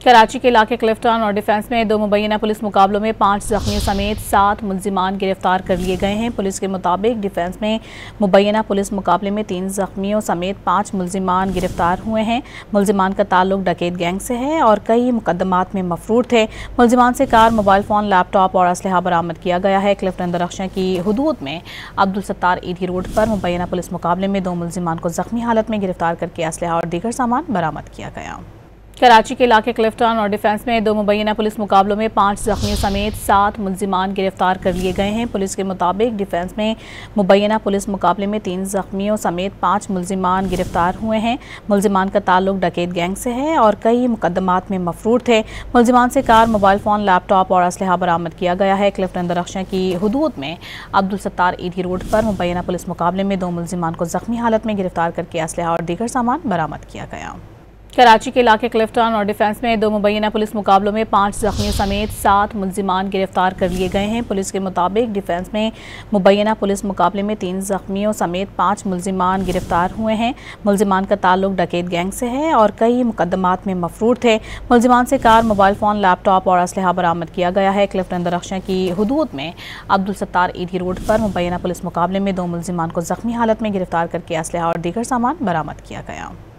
कराची के इलाके क्लिफ्टन और डिफेंस में 2 मुबैना पुलिस मुकाबलों में 5 जख्मियों समेत 7 मुल्जिमान गिरफ्तार कर लिए गए हैं। पुलिस के मुताबिक डिफेंस में मुबैना पुलिस मुकाबले में 3 जख्मियों समेत 5 मुल्जिमान गिरफ्तार हुए हैं। मुल्जिमान का ताल्लुक डकैत गैंग से है और कई मुकदमात में मफरूर थे। मुल्जिमान से कार, मोबाइल फ़ोन, लैपटॉप और असलहा बरामद किया गया है। क्लिफ्टन दरख्शा की हुदूद में अब्दुल सत्तार ईदी रोड पर मुबैना पुलिस मुकाबले में 2 मुल्जिमान को जख्मी हालत में गिरफ्तार करके असलहा और दीगर सामान बरामद किया गया। कराची के इलाके क्लिफ्टन और डिफेंस में 2 मुबैना पुलिस मुकाबलों में 5 जख्मियों समेत 7 मुल्जिमान गिरफ्तार कर लिए गए हैं। पुलिस के मुताबिक डिफेंस में मुबैना पुलिस मुकाबले में 3 जख्मियों समेत 5 मुल्जिमान गिरफ्तार हुए हैं। मुल्जिमान का ताल्लुक डकैत गैंग से है और कई मुकदमात में मफरूर थे। मुल्जिमान से कार, मोबाइल फ़ोन, लैपटॉप और असलहा बरामद किया गया है। क्लिफ्टन दरख्शा की हुदूद में अब्दुल सत्तार ईदी रोड पर मुबैना पुलिस मुकाबले में 2 मुल्जिमान को जख्मी हालत में गिरफ्तार करके असलहा और दीगर सामान बरामद किया गया। कराची के इलाके क्लिफ्टन और डिफेंस में 2 मुबैना पुलिस मुकाबलों में 5 जख्मियों समेत 7 मुल्जिमान गिरफ्तार कर लिए गए हैं। पुलिस के मुताबिक डिफेंस में मुबैना पुलिस मुकाबले में 3 जख्मियों समेत 5 मुल्जिमान गिरफ्तार हुए हैं। मुल्जिमान का ताल्लुक डकैत गैंग से है और कई मुकदमात में मफरूर थे। मुल्जिमान से कार, मोबाइल फ़ोन, लैपटॉप और असलहा बरामद किया गया है। क्लिफ्टन दरख्शा की हुदूद में अब्दुल सत्तार ईदी रोड पर मुबैना पुलिस मुकाबले में 2 मुल्जिमान को जख्मी हालत में गिरफ्तार करके असलहा और दीगर सामान बरामद किया गया।